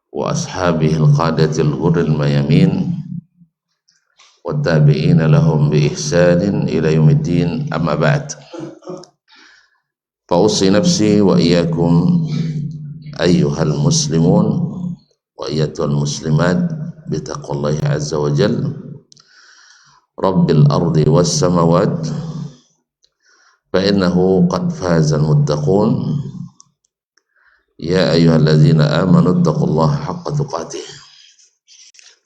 wa ashabihil qadatil ghurril mayamin wa tabi'ina lahum bi ihsanin ila yaumiddin, amma ba'd. Fa usi nafsi wa iyyakum ayyuhal muslimun wa iyyatul muslimat bi taqwallahi azza wa jalla rabbil ardi was samawat fa innahu qad fazal muttaqun. Ya ayyuhalladzina amanu taqullaha haqqa tuqatih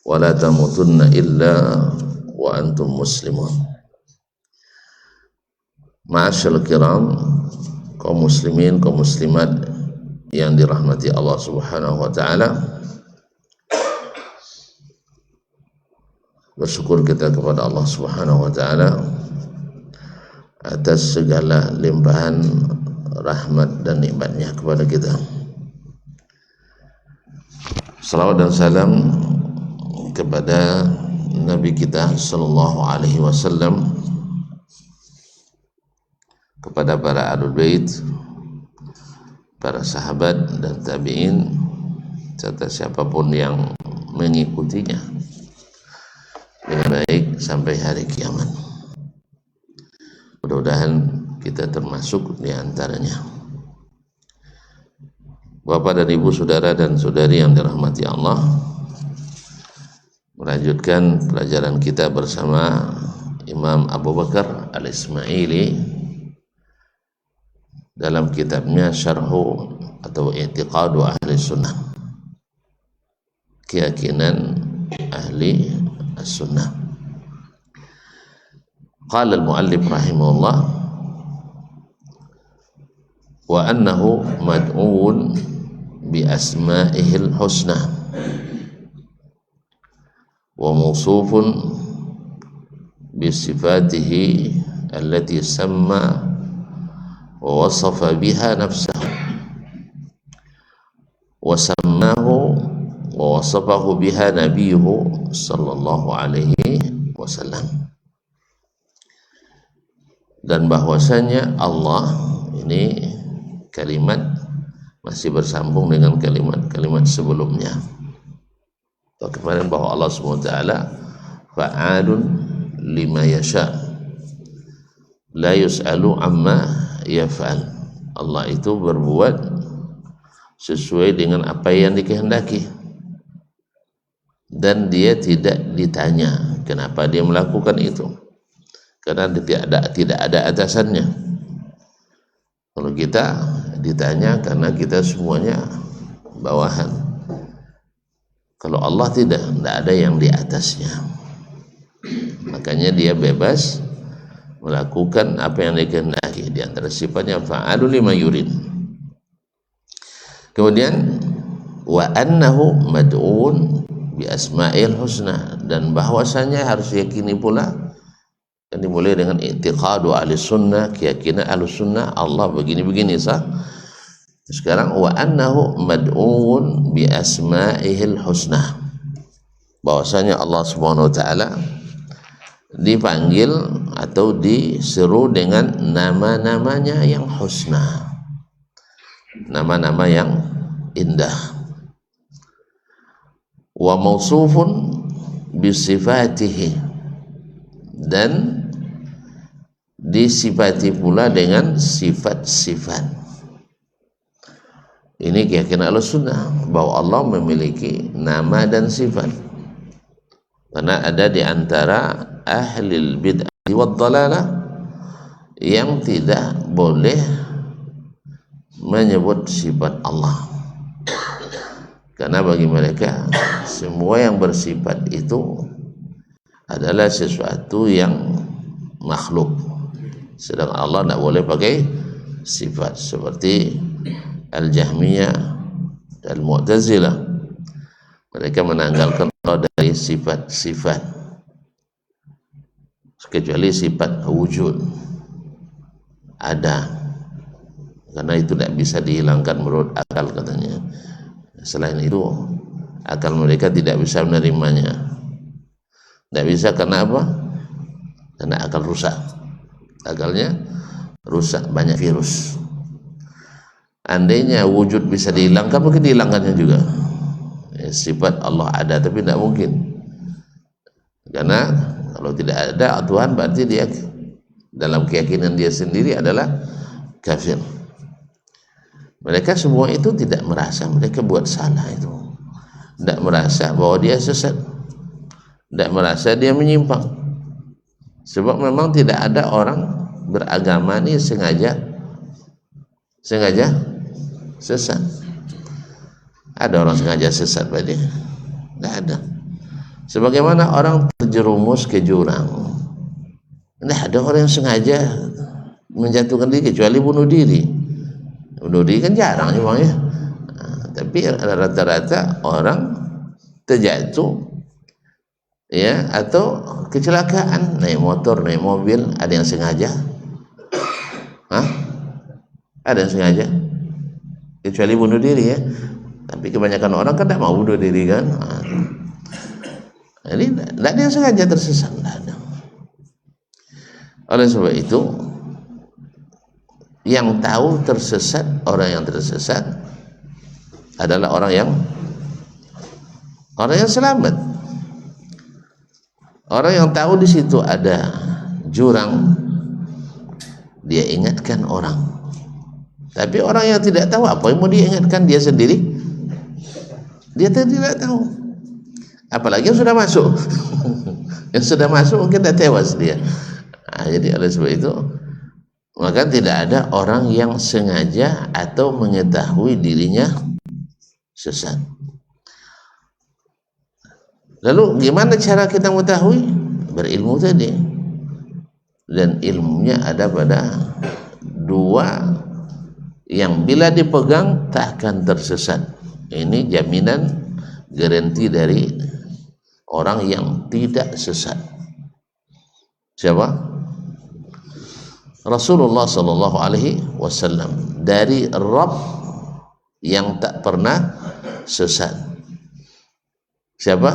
wa la tamutunna illa wa antum muslimun. Ma'asyiral kiram, kaum muslimin, kaum muslimat yang dirahmati Allah Subhanahu wa taala. Bersyukur kita kepada Allah Subhanahu wa taala atas segala limpahan rahmat dan nikmatnya kepada kita. Salawat dan salam kepada Nabi kita sallallahu alaihi wasallam, kepada para ahlul bait, para sahabat dan tabi'in, serta siapapun yang mengikutinya dengan baik sampai hari kiamat. Mudah-mudahan kita termasuk di antaranya. Bapak dan Ibu, saudara dan saudari yang dirahmati Allah, melanjutkan pelajaran kita bersama Imam Abu Bakar Al-Ismaili dalam kitabnya Syarhu atau I'tiqadu Ahli Sunnah, keyakinan ahli as-sunnah. Qala al-muallif rahimahullah wa annahu mad'un bi asma'ihil husna wa mawsufun bi sifatihi allati samma wa wasafa biha nafsahu wa sammahu wa wasafahu biha nabiyuhu sallallahu alaihi wasallam. Dan bahwasanya Allah ini kalimat masih bersambung dengan kalimat-kalimat sebelumnya. Kemarin bahwa Allah SWT fa'alun lima yasha la yus'alu amma yaf'al. Allah itu berbuat sesuai dengan apa yang dikehendaki dan dia tidak ditanya kenapa dia melakukan itu, karena tidak ada atasannya. Kalau kita ditanya karena kita semuanya bawahan. Kalau Allah tidak ada yang di atasnya, makanya dia bebas melakukan apa yang dikehendaki. Di antara sifatnya fa'alu lima yurid. Kemudian wa annahu mad'un bi asma'il husna, dan bahwasanya harus yakini pula, yang dimulai dengan i'tiqadu ahli sunnah, keyakinan ahli sunnah Allah begini-begini sah. Sekarang wa annahu mad'un bi asma'ihil husna, bahwasanya Allah Subhanahu wa taala dipanggil atau diseru dengan nama-namanya yang husna, nama-nama yang indah. Wa mausufun bi sifatihi, dan disifati pula dengan sifat-sifat. Ini keyakinan Ahlussunnah bahwa Allah memiliki nama dan sifat. Karena ada di antara ahlil bid'ah wad dhalalah yang tidak boleh menyebut sifat Allah. Karena bagi mereka semua yang bersifat itu adalah sesuatu yang makhluk, sedangkan Allah tidak boleh pakai sifat, seperti Al-Jahmiyah dan Mu'tazilah. Mereka menanggalkan Allah dari sifat-sifat kecuali sifat wujud ada, karena itu tidak bisa dihilangkan menurut akal katanya. Selain itu akal mereka tidak bisa menerimanya. Tidak bisa, karena apa? Karena akal rusak, akalnya rusak, banyak virus. Andainya wujud bisa dihilangkan, mungkin dihilangkannya juga. sifat Allah ada, tapi tidak mungkin, karena kalau tidak ada Tuhan berarti dia dalam keyakinan dia sendiri adalah kafir. Mereka semua itu tidak merasa mereka buat salah, itu tidak merasa bahwa dia sesat, tidak merasa dia menyimpang, sebab memang tidak ada orang beragama ini sengaja sesat. Ada orang sengaja sesat pada dia? Tidak ada. Sebagaimana orang terjerumus ke jurang, tidak ada orang yang sengaja menjatuhkan diri kecuali bunuh diri. Bunuh diri kan jarang memang ya. Tapi rata-rata orang terjatuh ya, atau kecelakaan, naik motor, naik mobil, ada yang sengaja? Ada yang sengaja? Kecuali bunuh diri ya. Tapi kebanyakan orang kan tidak mau bunuh diri kan. Jadi tidak ada yang sengaja tersesat, tidak ada. Oleh sebab itu, yang tahu tersesat, orang yang tersesat adalah orang yang selamat. Orang yang tahu di situ ada jurang, dia ingatkan orang. Tapi orang yang tidak tahu, apa yang mau dia ingatkan? Dia sendiri dia tidak tahu, apalagi yang sudah masuk. Yang sudah masuk mungkin dah tewas dia. Jadi oleh sebab itu, maka tidak ada orang yang sengaja atau mengetahui dirinya sesat. Lalu gimana cara kita mengetahui? Berilmu tadi. Dan ilmunya ada pada dua yang bila dipegang tak akan tersesat. Ini jaminan, garansi dari orang yang tidak sesat. Siapa? Rasulullah sallallahu alaihi wasallam, dari Rabb yang tak pernah sesat. Siapa?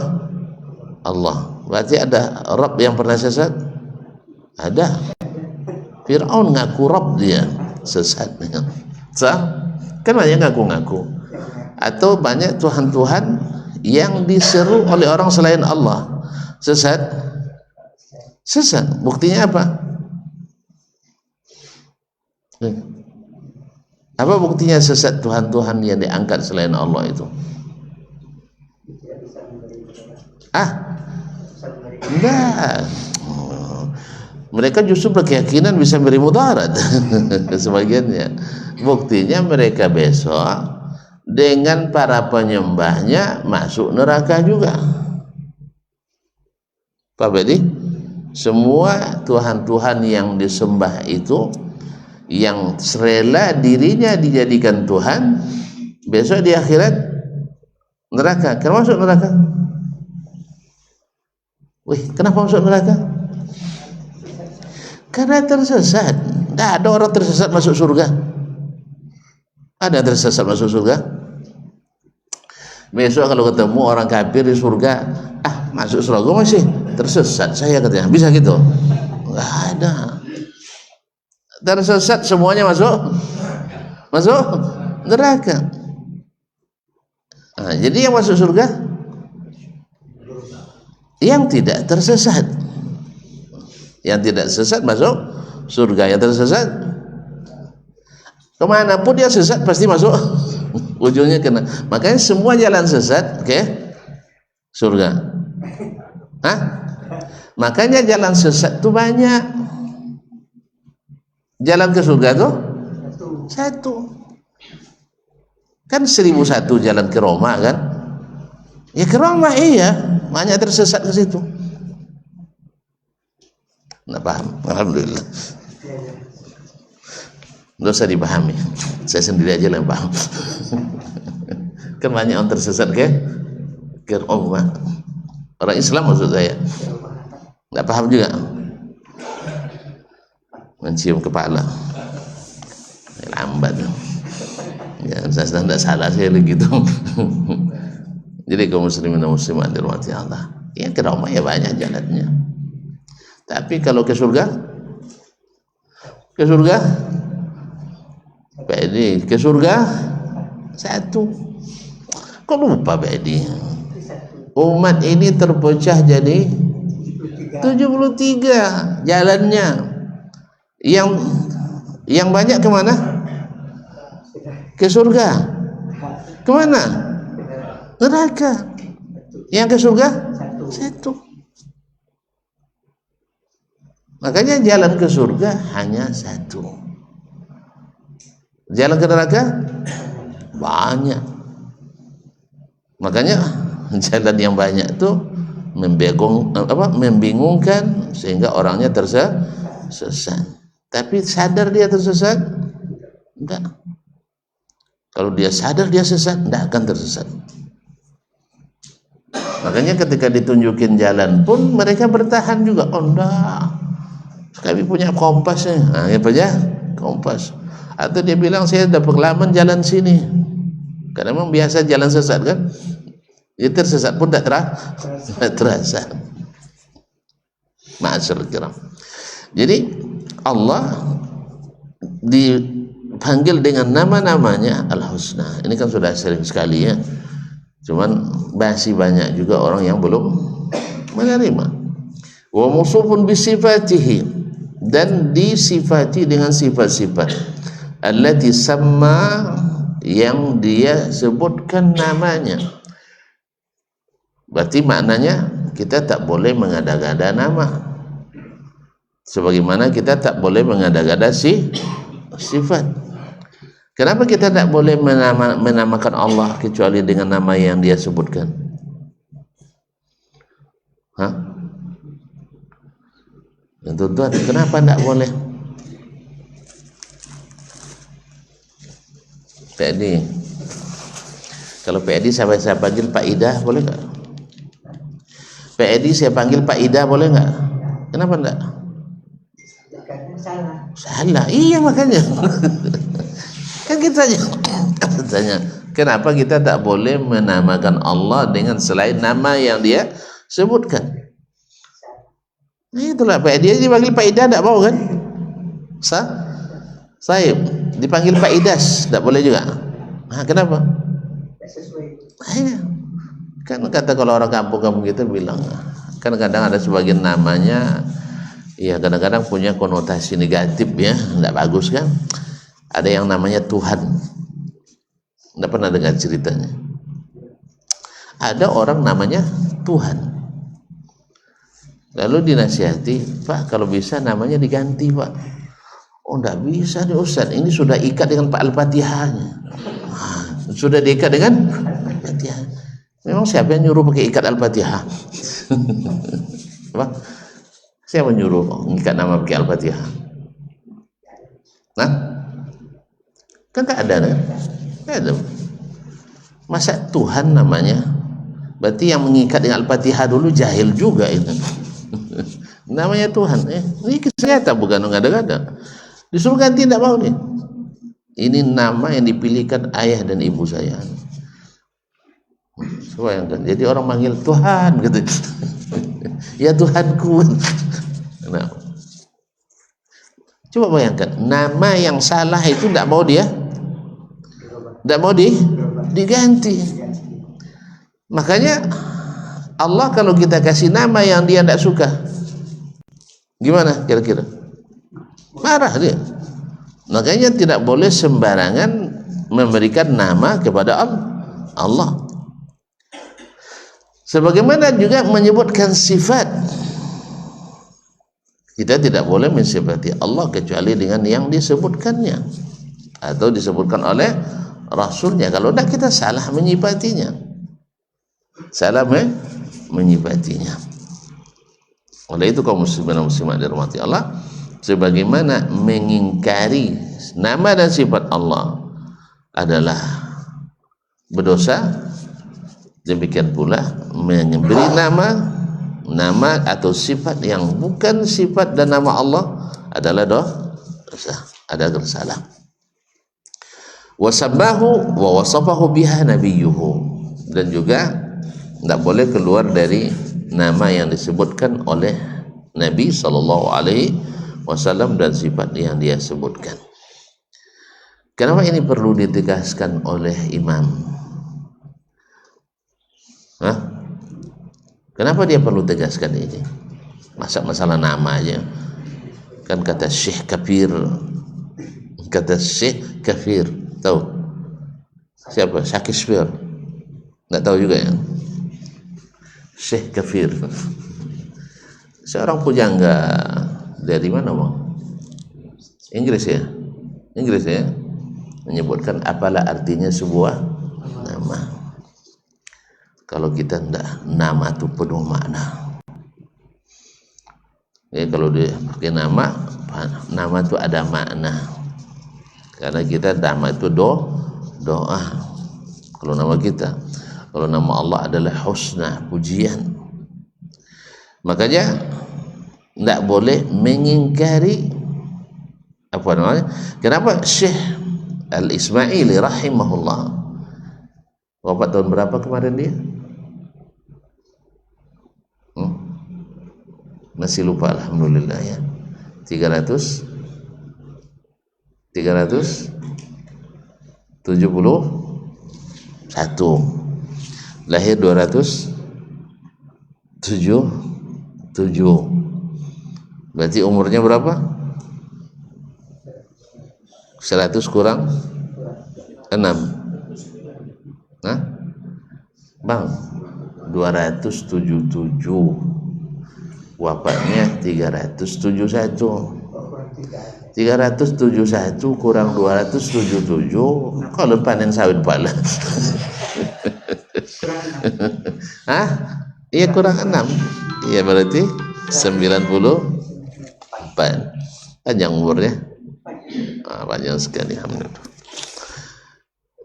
Allah. Berarti ada Rabb yang pernah sesat? Ada. Fir'aun ngaku Rabb, dia sesat. Kan banyak ngaku-ngaku. Atau banyak Tuhan-Tuhan yang diseru oleh orang selain Allah, sesat. Buktinya apa? Apa buktinya sesat Tuhan-Tuhan yang diangkat selain Allah itu? Enggak. Mereka justru berkeyakinan bisa beri mudarat. Sebagiannya. Buktinya mereka besok dengan para penyembahnya masuk neraka juga. Pak Bedi, semua Tuhan-Tuhan yang disembah itu, yang rela dirinya dijadikan Tuhan, besok di akhirat neraka. Kenapa masuk neraka? Kenapa masuk neraka? Karena tersesat. Tidak ada orang tersesat masuk surga. Ada tersesat masuk surga? Besok kalau ketemu orang kafir di surga, masuk surga masih tersesat saya katanya, bisa gitu? Nggak ada. Tersesat semuanya masuk neraka. Jadi yang masuk surga yang tidak tersesat. Yang tidak sesat masuk surga. Yang tersesat kemanapun dia sesat pasti masuk ujungnya kena. Makanya semua jalan sesat ke surga. Makanya jalan sesat itu banyak. Jalan ke surga tuh satu. Kan 1001 jalan ke Roma kan? Ya ke Roma iya, banyak tersesat ke situ. Nggak paham, alhamdulillah. Nggak usah dipahami, saya sendiri aja yang paham. Kan banyak orang tersesat ke Roma. Orang Islam maksud saya. Nggak paham juga. Mencium kepala. Lambat. Ya, saya tidak salah saya begitu. Jadi kaum muslimin dan muslimat dirahmati Allah, ya ke Roma ya banyak jalannya. Tapi kalau ke surga satu. Kok lupa Pak Edi? Umat ini terpecah jadi 73 jalannya. Yang banyak kemana? Ke surga. Kemana? Neraka. Yang ke surga? Satu. Makanya jalan ke surga hanya satu. Jalan ke neraka banyak. Makanya jalan yang banyak itu membingungkan sehingga orangnya tersesat. Tapi sadar dia tersesat? Enggak. Kalau dia sadar dia sesat, enggak akan tersesat. Makanya ketika ditunjukin jalan pun mereka bertahan juga. Oh enggak, kami punya kompas nih. Nah, apa aja? Kompas. Atau dia bilang saya sudah pengalaman jalan sini. Karena memang biasa jalan sesat kan. Dia tersesat pun tak terasa. Ma'asyar kiram. Jadi Allah dipanggil dengan nama-namanya Al-Husna. Ini kan sudah sering sekali ya. Cuman masih banyak juga orang yang belum menerima. Wa musufun bisifatihi, dan disifati dengan sifat-sifat allati sama, yang dia sebutkan namanya. Berarti maknanya kita tak boleh mengada-gada nama, sebagaimana kita tak boleh mengada-gada sifat. Kenapa kita tak boleh menamakan Allah kecuali dengan nama yang dia sebutkan? Hah? Tuan-tuan, kenapa tak boleh? Pak Edi, kalau Pak Edi saya panggil Pak Ida boleh nggak? Pak Edi saya panggil Pak Ida boleh nggak? Kenapa enggak? Salah. Iya makanya. Kan kita tanya, kenapa kita tak boleh menamakan Allah dengan selain nama yang dia sebutkan? Itulah Pak Edi dipanggil Pak Ida tak mau kan? Saya dipanggil Pak Idas tak boleh juga. Nah, kenapa? Kan kata kalau orang kampung-kampung kita bilang, kan kadang ada sebagian namanya ya kadang-kadang punya konotasi negatif ya, tidak bagus kan. Ada yang namanya Tuhan. Tidak pernah dengar ceritanya. Ada orang namanya Tuhan. Lalu dinasihati, Pak kalau bisa namanya diganti Pak. Oh tidak bisa nih Ustaz, ini sudah ikat dengan Pak Al-Fatihahnya. Sudah diikat dengan Al-Fatihah. Memang siapa yang nyuruh pakai ikat Al-Fatihah? Apa? Siapa nyuruh mengikat nama pakai Al-Fatihah? Nah? Kan tak ada kan? Tak ada. Masa Tuhan namanya? Berarti yang mengikat dengan Al-Fatihah dulu jahil juga itu. Namanya Tuhan. Ini kisah nyata bukan ngada-ngada. Disuruh ganti tidak mau nih. Ini nama yang dipilihkan ayah dan ibu saya. Bayangkan. Jadi orang manggil Tuhan gitu. Ya Tuhanku. Nah. Coba bayangkan, nama yang salah itu tidak mau diganti. Makanya Allah kalau kita kasih nama yang dia tidak suka, gimana kira-kira? Marah dia. Makanya tidak boleh sembarangan memberikan nama kepada Allah. Sebagaimana juga menyebutkan sifat. Kita tidak boleh mensifati Allah kecuali dengan yang disebutkannya atau disebutkan oleh Rasulnya. Kalau tidak kita salah menyifatinya. Salah menyifatinya. Oleh itu kaum muslimin dan muslimat dirahmati Allah, sebagaimana mengingkari nama dan sifat Allah adalah berdosa, demikian pula memberi nama atau sifat yang bukan sifat dan nama Allah adalah dosa, adalah salah. Wasabbahu wa wasafahu biha nabiyuhu, dan juga tidak boleh keluar dari nama yang disebutkan oleh Nabi sallallahu alaihi wasallam dan sifat yang dia sebutkan. Kenapa ini perlu ditegaskan oleh imam? Kenapa dia perlu tegaskan ini? Masalah nama aja. Kan kata Syekh Kafir, tahu siapa? Shakespeare, nggak tahu juga ya. Syekh Kafir, seorang pujangga dari mana bang? Inggris ya, menyebutkan apalah artinya sebuah nama. Kalau kita tidak, nama itu penuh makna. Ya, kalau dia pakai nama itu ada makna. Karena kita nama itu doa. Kalau nama kita, kalau nama Allah adalah husna, pujian. Makanya tidak boleh mengingkari apa namanya. Kenapa Syekh Al-Ismaili rahimahullah wafat tahun berapa kemarin dia? Masih lupa, alhamdulillah ya. 371 lahir 277. Berarti umurnya berapa? 100 kurang 6. Hah? Bang, 277. Wafatnya 371. 371 kurang 277, kalau panen sawit pala. Hah? Iya kurang 6. Iya berarti 94. Panjang umurnya. Panjang sekali, alhamdulillah.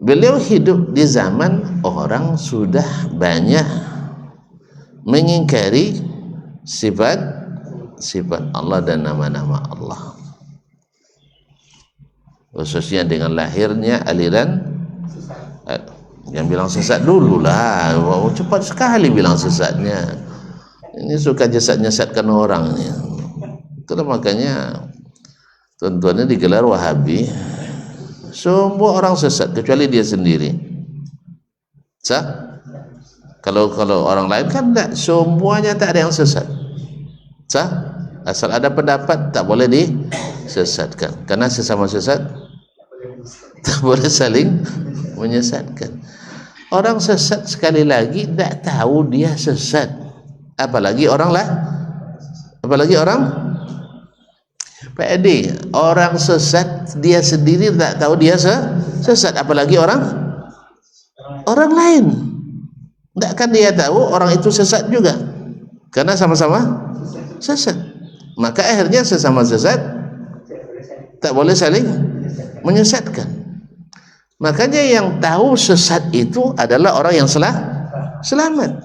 Beliau hidup di zaman orang sudah banyak mengingkari sifat Allah dan nama-nama Allah, khususnya dengan lahirnya aliran yang bilang sesat dulu lah. Wow, cepat sekali bilang sesatnya. Ini suka nyesatkan orang ini. Itulah makanya tuan-tuannya digelar Wahabi. Semua orang sesat kecuali dia sendiri. Kalau orang lain kan tidak, semuanya tak ada yang sesat. Asal ada pendapat tak boleh disesatkan, karena sesama sesat tak boleh saling menyesatkan. Orang sesat sekali lagi tidak tahu dia sesat, apalagi orang Pak Edi, orang sesat dia sendiri tak tahu dia sesat, apalagi orang lain. Tidak kan dia tahu orang itu sesat juga, karena sama-sama sesat. Maka akhirnya sesama sesat tak boleh saling menyesatkan. Makanya yang tahu sesat itu adalah orang yang selamat.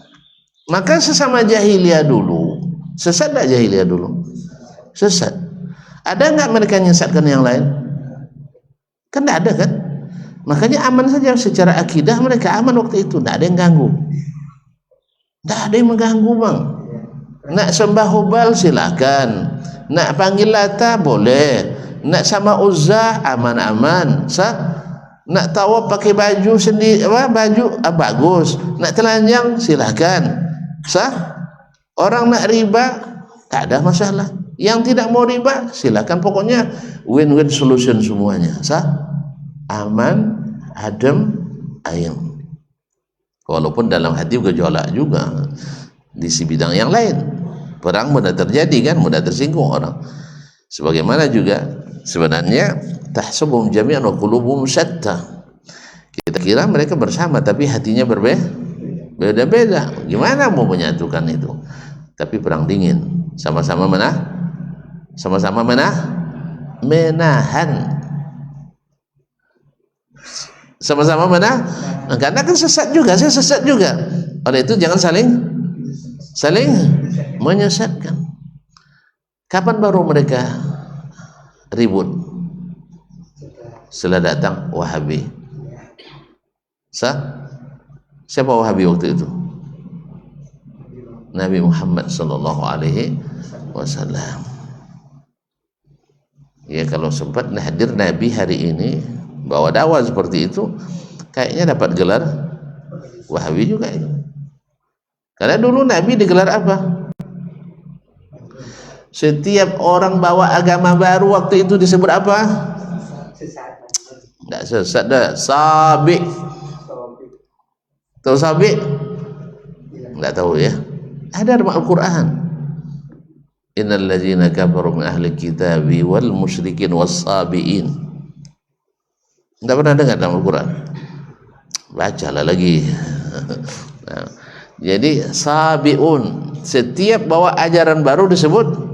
Maka sesama jahiliyah dulu sesat, tak jahiliyah dulu sesat? Ada enggak mereka menyesatkan yang lain? Kan tidak ada kan? Makanya aman saja secara akidah, mereka aman waktu itu, tidak ada yang ganggu. Tidak ada yang mengganggu bang. Nak sembah Hubal silakan, nak panggil Lata boleh, nak sama Uzza aman-aman, nak tawaf pakai baju sendiri, bagus, nak telanjang silakan, orang nak riba tak ada masalah, yang tidak mau riba silakan, pokoknya win-win solution semuanya, aman, adem, ayem. Walaupun dalam hati gejolak juga di si bidang yang lain. Perang mudah terjadi kan, mudah tersinggung orang. Sebagaimana juga sebenarnya tahsabuhum jami'an wa qulubuhum syatta. Kita kira mereka bersama tapi hatinya beda-beda. Gimana mau menyatukan itu? Tapi perang dingin, sama-sama menahan. Sama-sama karena kan sesat juga, saya sesat juga. Oleh itu jangan saling menyesatkan. Kapan baru mereka ribut? Setelah datang Wahabi. Siapa Wahabi waktu itu? Nabi Muhammad sallallahu alaihi wasallam. Ya, kalau sempat hadir Nabi hari ini bawa dakwah seperti itu, kayaknya dapat gelar Wahabi juga itu. Karena dulu Nabi digelar apa? Setiap orang bawa agama baru waktu itu disebut apa? Tidak sesat dah, sabi. Tahu sabi? Tidak tahu ya. Ada dalam Al-Quran. Innal ladzina kafaru min ahli kitabi wal musyrikin was sabiin. Tidak pernah dengar dalam Al-Quran? Bacalah lagi. Nah, jadi sabiun, setiap bawa ajaran baru disebut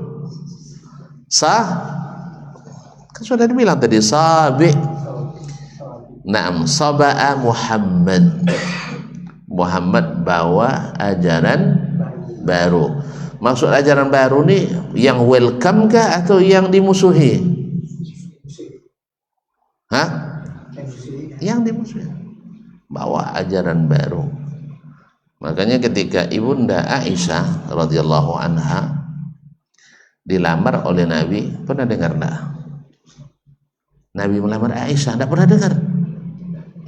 kan sudah dibilang tadi sabi. Naam, saba'a Muhammad. Muhammad bawa ajaran baru. Maksud ajaran baru nih yang welcome kah atau yang dimusuhi? Hah? Yang dimusuhi. Bawa ajaran baru. Makanya ketika Ibunda Aisyah radhiyallahu anha dilamar oleh Nabi, pernah dengar enggak? Nabi melamar Aisyah, enggak pernah dengar.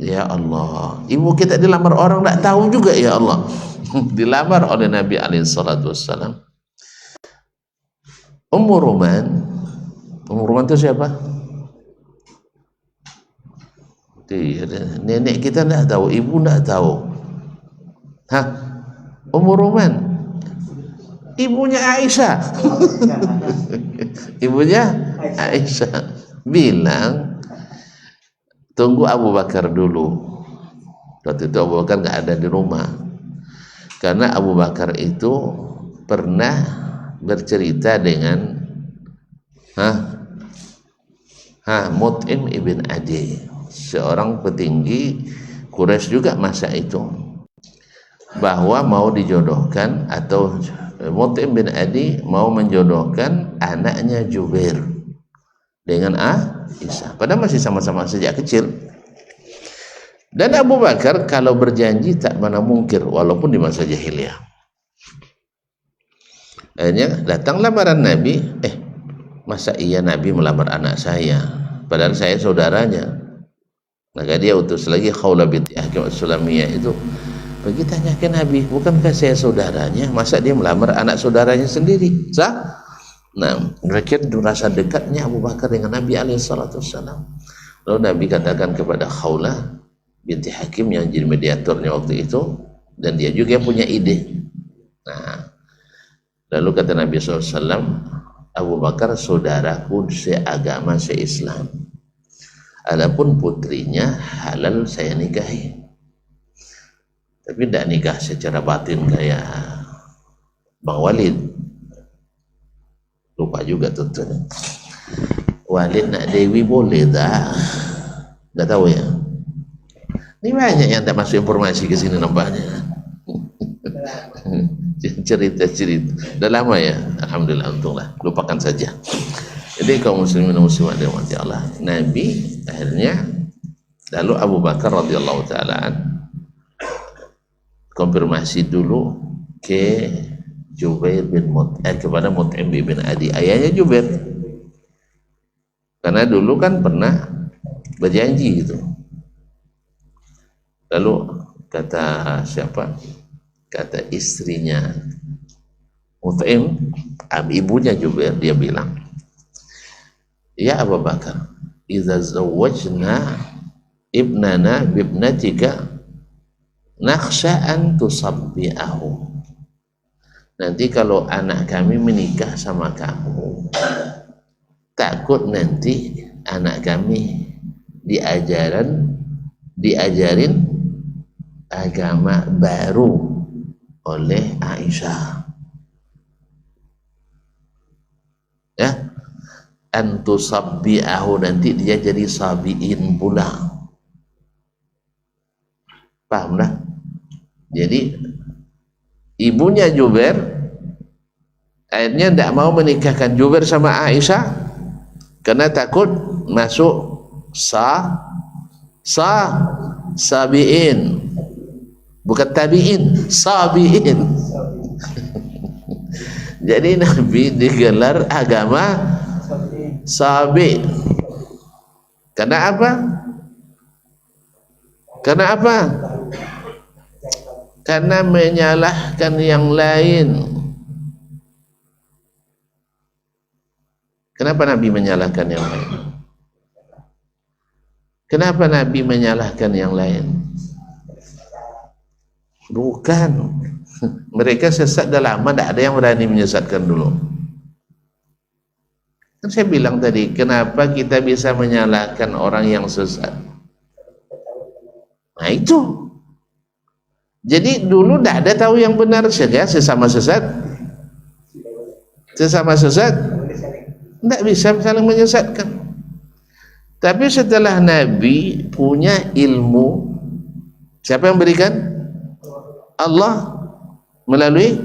Ya Allah, ibu kita dilamar orang enggak tahu juga, ya Allah. Dilamar oleh Nabi alaihi salatu wassalam. Ummu Ruman itu siapa? Nenek kita enggak tahu, ibu enggak tahu. Hah? Ummu Ruman ibunya Aisyah. Ibunya Aisyah bilang, tunggu Abu Bakar dulu. Waktu itu Abu Bakar nggak ada di rumah, karena Abu Bakar itu pernah bercerita dengan Mut'im ibn Adi, seorang petinggi Quraisy juga masa itu, bahwa mau dijodohkan, atau Mut'im bin Adi mau menjodohkan anaknya Jubair dengan Aisyah, padahal masih sama-sama sejak kecil. Dan Abu Bakar kalau berjanji tak pernah mungkir, walaupun di masa jahiliyah. Akhirnya datang lamaran Nabi. Masa iya Nabi melamar anak saya, padahal saya saudaranya? Maka dia utus lagi Khawlah binti Hakim As-Sulamiyah itu pergi tanya ke Nabi, bukankah saya saudaranya? Masa dia melamar anak saudaranya sendiri? Sah? Nah, mereka merasa dekatnya Abu Bakar dengan Nabi alaihissalam. Lalu Nabi katakan kepada Khawlah binti Hakim yang jadi mediatornya waktu itu, dan dia juga yang punya ide. Nah, lalu kata Nabi SAW, Abu Bakar saudaraku seagama, se-Islam. Adapun putrinya halal saya nikahi, tapi tidak nikah secara batin kayak Bang Walid. Lupa juga tuh. Walid nak Dewi boleh tak? Tidak tahu ya. Ini banyak yang tak masuk informasi ke sini nampaknya. Cerita-cerita. Dah lama ya. Alhamdulillah, untunglah. Lupakan saja. Jadi kaum muslimin dan muslimat dirahmati Allah, Nabi akhirnya, lalu Abu Bakar radhiyallahu taala konfirmasi dulu ke Jubair bin kepada Mut'im bin Adi, ayahnya Jubair, karena dulu kan pernah berjanji gitu. Lalu kata siapa? Kata istrinya Mut'im, ibunya Jubair, dia bilang, ya Abu Bakar, idza zawwajna ibnana bibnatika nakhsha an tusabbi'ahu. Nanti kalau anak kami menikah sama kamu, takut nanti anak kami diajarin agama baru oleh Aisyah. Ya, antusabbi'ahu, nanti dia jadi sabiin pula. Paham dah? Jadi ibunya Jubair akhirnya tidak mau menikahkan Jubair sama Aisyah karena takut masuk sabiin, bukan tabiin, sabiin. Jadi Nabi digelar agama sabi. Karena apa? Karena apa? karena menyalahkan yang lain. Kenapa Nabi menyalahkan yang lain? Kenapa Nabi menyalahkan yang lain? Bukan. Mereka sesat dah lama, tidak ada yang berani menyesatkan dulu. Kan saya bilang tadi, kenapa kita bisa menyalahkan orang yang sesat? Nah itu. Jadi dulu tidak ada tahu yang benar saja, sesama sesat. Sesama sesat tidak bisa saling menyesatkan. Tapi setelah Nabi punya ilmu, siapa yang berikan? Allah melalui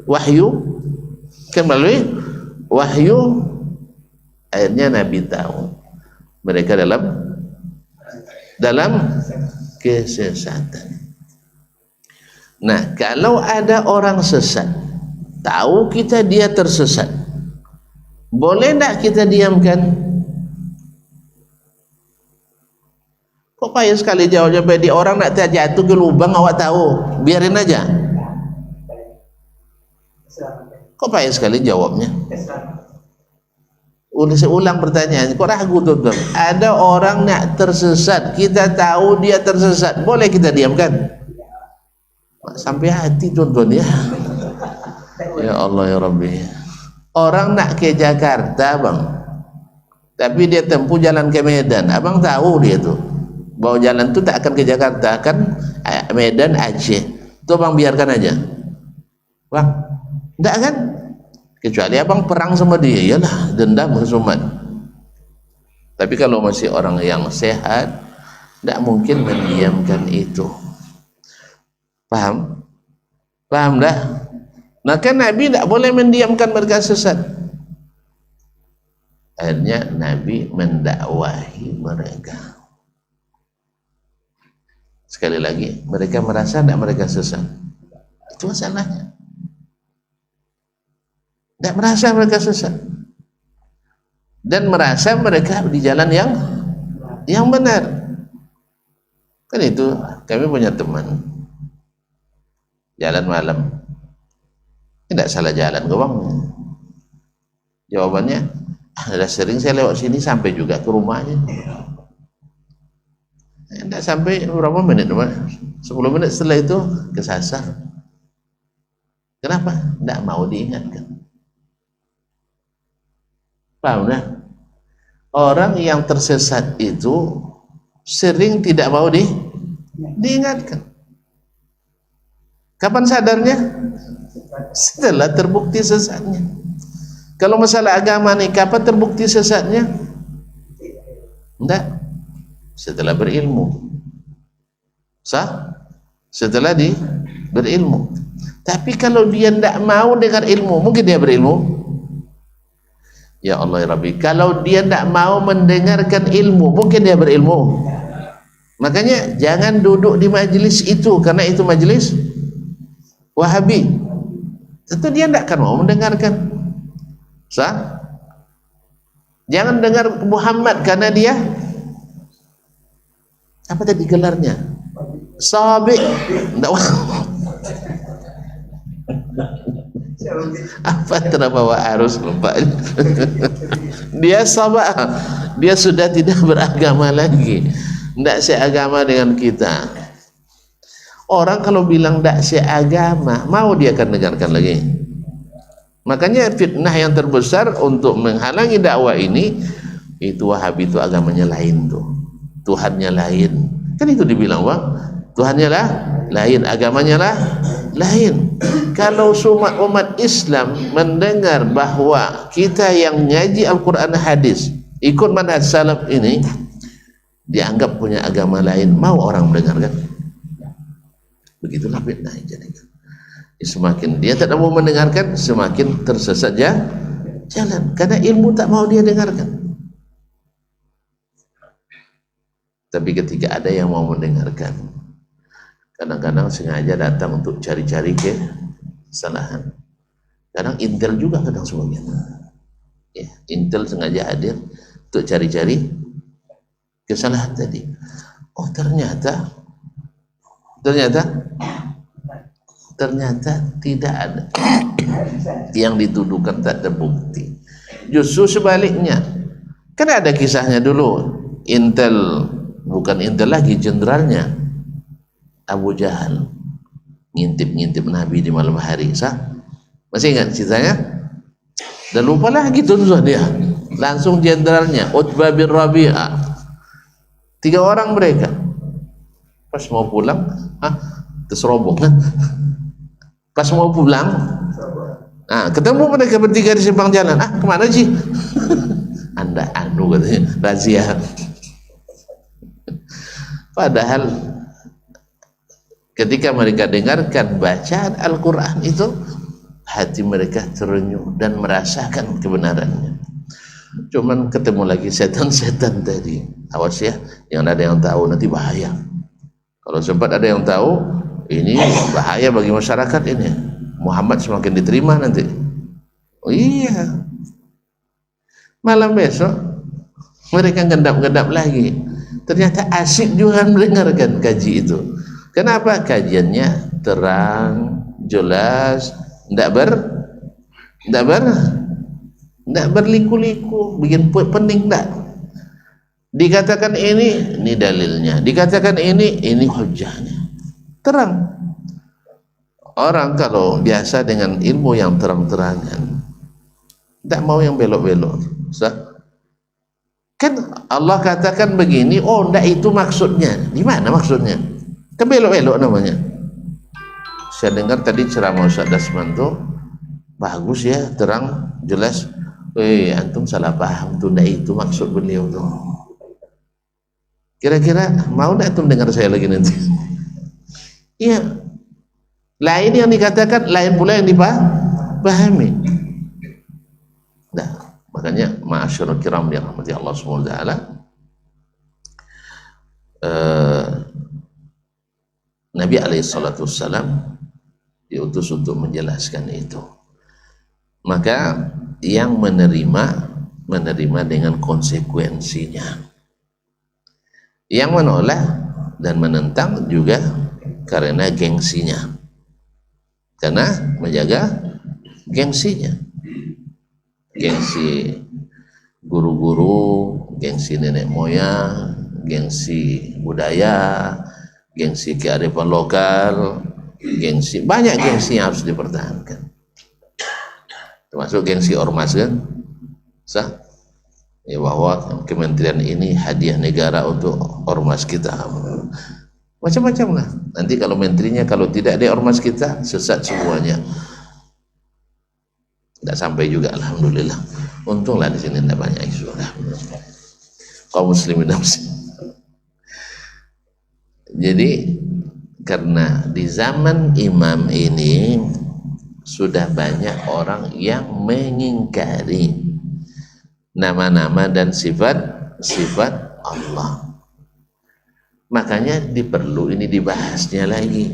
wahyu. Kan melalui wahyu akhirnya Nabi tahu mereka dalam kesesatan. Nah, kalau ada orang sesat, tahu kita dia tersesat, boleh tak kita diamkan? Kok payah sekali jawab-jawab di orang nak terjatuh ke lubang awak tahu, biarin aja. Kok payah sekali jawabnya? Saya ulang pertanyaan, kok ragu tuan-tuan? Ada orang nak tersesat, kita tahu dia tersesat, boleh kita diamkan? Sampai hati tuan-tuan ya. Ya Allah ya Rabbi. Orang nak ke Jakarta bang, tapi dia tempuh jalan ke Medan, abang tahu dia tuh bahwa jalan itu tak akan ke Jakarta, kan Medan Aceh, itu abang biarkan aja bang, enggak kan? Kecuali abang perang sama dia, iyalah dendam husumat. Tapi kalau masih orang yang sehat, tidak mungkin mendiamkan itu. Paham? Paham dah? Maka Nabi tidak boleh mendiamkan mereka sesat. Akhirnya Nabi mendakwahi mereka. Sekali lagi, mereka merasa tidak mereka sesat. Itu masalahnya. Tidak merasa mereka sesat. Dan merasa mereka di jalan yang benar. Kan itu, kami punya teman jalan malam. Tidak salah jalan ke bang. Jawabannya, ada sering saya lewat sini sampai juga ke rumahnya. Tidak sampai berapa menit, 10 menit setelah itu kesasar. Kenapa? Tidak mau diingatkan. Paham dah? Orang yang tersesat itu sering tidak mau diingatkan. Kapan sadarnya? Setelah terbukti sesatnya. Kalau masalah agama nih, kapan terbukti sesatnya? Tidak. Setelah berilmu. Sah? Setelah berilmu. Tapi kalau dia tidak mau dengar ilmu, mungkin dia berilmu? Ya Allah ya Rabbi, kalau dia tidak mau mendengarkan ilmu, mungkin dia berilmu? Makanya jangan duduk di majelis itu, karena itu majelis Wahabi. Tentu dia tidak akan mau mendengarkan. Sah? Jangan dengar Muhammad, karena dia apa tadi gelarnya? Sabi. Apa terbawa arus lupa. Dia sabah. Dia sudah tidak beragama lagi. Tidak seagama dengan kita. Orang kalau bilang tidak seagama, mau dia akan dengarkan lagi. Makanya fitnah yang terbesar untuk menghalangi dakwah ini, itu Wahabi itu agamanya lain tuh. Tuhannya lain. Kan itu dibilang bang, Tuhannya lah lain, agamanya lah lain. Kalau umat Islam mendengar bahwa kita yang ngaji Al-Quran hadis ikut manhaj salaf ini dianggap punya agama lain, mau orang mendengarkan? Begitulah fitnah jadi. Semakin dia tidak mau mendengarkan, semakin tersesat jalan, karena ilmu tak mau dia dengarkan. Tapi ketika ada yang mau mendengarkan, kadang-kadang sengaja datang untuk cari-cari kesalahan. Kadang intel juga, kadang sebagian. Ya, intel sengaja hadir untuk cari-cari kesalahan tadi. Oh ternyata Ternyata tidak ada. Yang dituduhkan tak ada bukti. Justru sebaliknya. Kan ada kisahnya dulu. Bukan Intel lagi, jenderalnya Abu Jahal ngintip Nabi di malam hari. Masih ingat ceritanya? Dan lupa lagi tunjuk dia. Langsung jenderalnya Utbah bin Rabi'ah. 3 orang mereka. Pas mau pulang, terserobong kan? Pas mau pulang, ketemu mereka bertiga di simpang jalan. Kemana sih? Anda katanya razia. Padahal ketika mereka dengarkan bacaan Al-Quran itu, hati mereka terenyuh dan merasakan kebenarannya. Cuman ketemu lagi setan-setan tadi. Awas ya, yang ada yang tahu nanti bahaya. Kalau sempat ada yang tahu, ini bahaya bagi masyarakat ini. Muhammad semakin diterima nanti. Oh iya. Malam besok mereka ngedap-ngedap lagi. Ternyata asik juga mendengarkan kaji itu. Kenapa? Kajiannya terang, jelas, tidak berliku-liku, bikin pening enggak. Dikatakan ini dalilnya, dikatakan ini hujahnya. Terang. Orang kalau biasa dengan ilmu yang terang-terangan, tidak mau yang belok-belok. Kan Allah katakan begini, enggak itu maksudnya. Di mana maksudnya? Kan belok-belok namanya. Saya dengar tadi ceramah Ustaz Dasman tuh bagus ya, terang, jelas. Antum salah paham tuh, enggak itu maksud beliau tuh. Kira-kira mau enggak antum dengar saya lagi nanti? Iya. Lain yang dikatakan, lain pula yang dipahami. Nah, makanya ma'asyarul kiram yang rahmati Allah Subhanahu wa taala, Nabi alaihi salatu wassalam diutus untuk menjelaskan itu. Maka yang menerima dengan konsekuensinya. Yang menolak dan menentang juga karena gengsinya. Karena menjaga gengsinya. Gengsi guru-guru, gengsi nenek moyang, gengsi budaya, gengsi kearifan lokal, banyak gengsi yang harus dipertahankan. Termasuk gengsi ormas kan? Ya, bahwa kementerian ini hadiah negara untuk ormas kita. Macam-macam lah. Nanti kalau menterinya kalau tidak ada ormas kita, sesat semuanya. Tidak sampai juga, alhamdulillah. Untunglah di sini tidak banyak isu. Kaum muslimin dan muslimat. Jadi karena di zaman imam ini sudah banyak orang yang mengingkari nama-nama dan sifat Allah. Makanya diperlu ini dibahasnya lagi.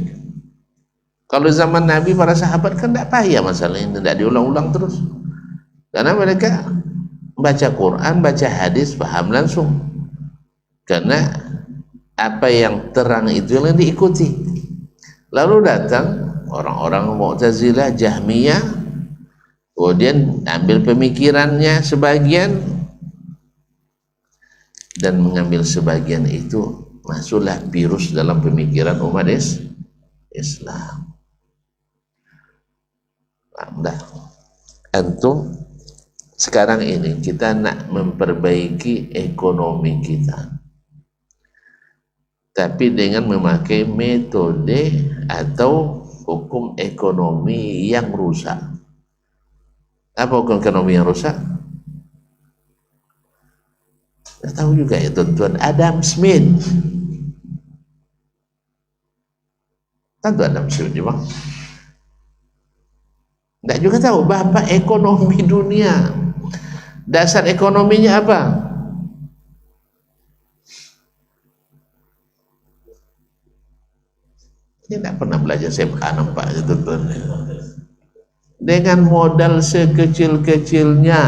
Kalau zaman Nabi, para sahabat kan tidak payah masalah ini, tidak diulang-ulang terus. Karena mereka baca Quran, baca hadis, paham langsung. Karena apa yang terang itu yang diikuti. Lalu datang orang-orang Mu'tazilah, Jahmiyah, kemudian ambil pemikirannya sebagian dan mengambil sebagian itu, masuklah virus dalam pemikiran umat Islam. Anda, antum sekarang ini kita nak memperbaiki ekonomi kita, tapi dengan memakai metode atau hukum ekonomi yang rusak. Apa hukum ekonomi yang rusak? Tidak tahu juga ya tuan-tuan. Adam Smith. Tentu Adam Smith juga. Tidak juga tahu bapak ekonomi dunia. Dasar ekonominya apa? Dia tidak pernah belajar SMK nampaknya tuan-tuan. Dengan modal sekecil-kecilnya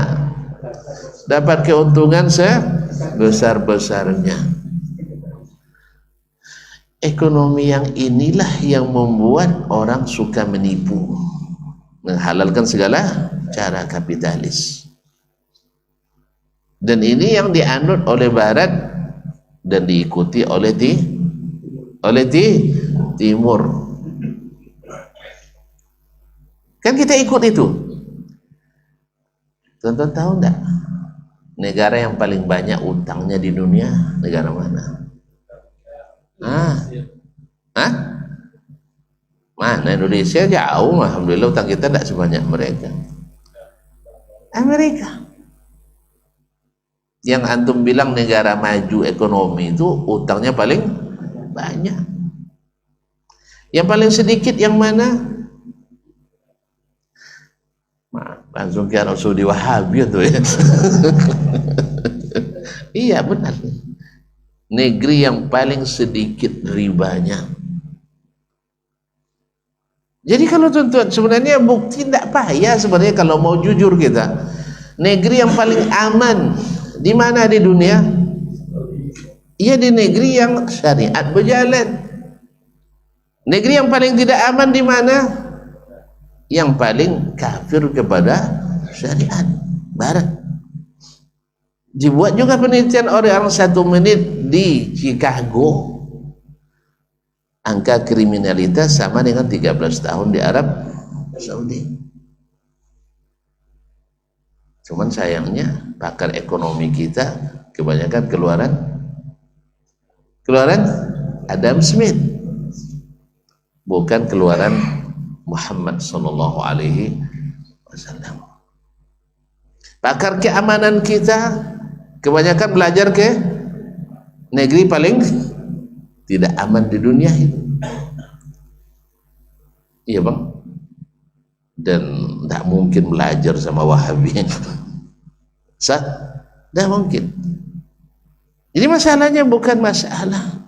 dapat keuntungan sebesar-besarnya. Ekonomi yang inilah yang membuat orang suka menipu, menghalalkan segala cara kapitalis. Dan ini yang dianut oleh Barat dan diikuti oleh Timur. Kan kita ikut itu. Tonton tahu enggak? Negara yang paling banyak utangnya di dunia negara mana? Mana? Indonesia jauh, alhamdulillah utang kita tidak sebanyak mereka. Amerika. Yang antum bilang negara maju ekonomi itu utangnya paling banyak. Yang paling sedikit yang mana? Langsung ke Arab Saudi Wahabi tuh ya. Iya benar. Negeri yang paling sedikit ribanya. Jadi kalau tuan-tuan sebenarnya bukti tidak payah sebenarnya kalau mau jujur kita. Negeri yang paling aman di mana di dunia? Iya di negeri yang syariat berjalan. Negeri yang paling tidak aman di mana? Yang paling kafir kepada syariat, Barat. Dibuat juga penelitian orang 1 menit di Chicago, angka kriminalitas sama dengan 13 tahun di Arab Saudi. Cuman sayangnya pakar ekonomi kita kebanyakan keluaran Adam Smith, bukan keluaran Muhammad sallallahu alaihi wasallam. Pakar keamanan kita kebanyakan belajar ke negeri paling tidak aman di dunia itu. Iya bang. Dan tidak mungkin belajar sama Wahabi. Tidak mungkin. Jadi masalahnya bukan masalah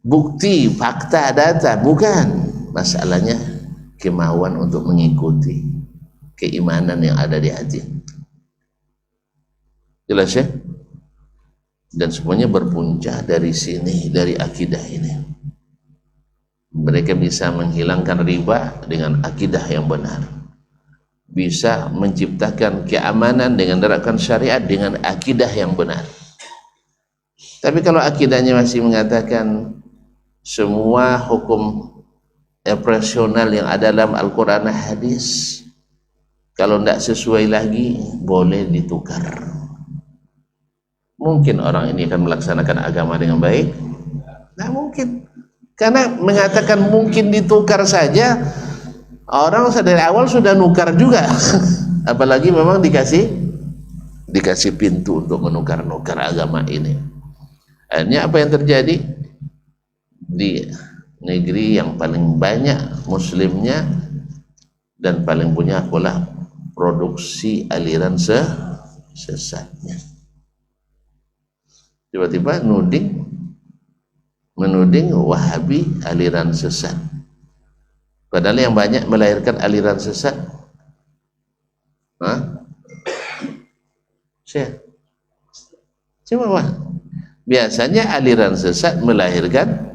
bukti, fakta, data, bukan. Masalahnya kemauan untuk mengikuti keimanan yang ada di hati. Jelas ya? Dan semuanya berpunca dari sini, dari akidah ini. Mereka bisa menghilangkan riba dengan akidah yang benar, bisa menciptakan keamanan dengan menerapkan syariat dengan akidah yang benar. Tapi kalau akidahnya masih mengatakan semua hukum operasional yang ada dalam Al-Quran dan hadis kalau tidak sesuai lagi boleh ditukar, mungkin orang ini akan melaksanakan agama dengan baik? Tidak mungkin. Karena mengatakan mungkin ditukar saja, orang dari awal sudah nukar juga. Apalagi memang dikasih pintu untuk menukar-nukar agama ini. Akhirnya apa yang terjadi? Di negeri yang paling banyak muslimnya dan paling punya pula produksi aliran sesatnya, tiba-tiba menuding Wahabi aliran sesat, padahal yang banyak melahirkan aliran sesat Cuma biasanya aliran sesat melahirkan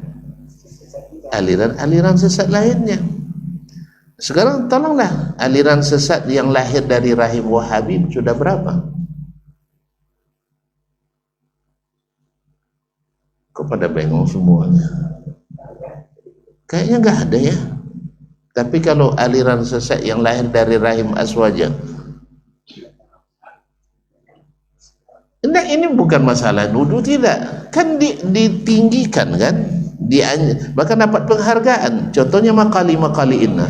aliran sesat lainnya. Sekarang tolonglah, aliran sesat yang lahir dari rahim Wahabi sudah berapa? Kok pada bengong semuanya? Kayaknya nggak ada ya. Tapi kalau aliran sesat yang lahir dari rahim Aswaja, ini bukan masalah nuduh, tidak. Kan ditinggikan kan? Bahkan dapat penghargaan. Contohnya Makali Inna.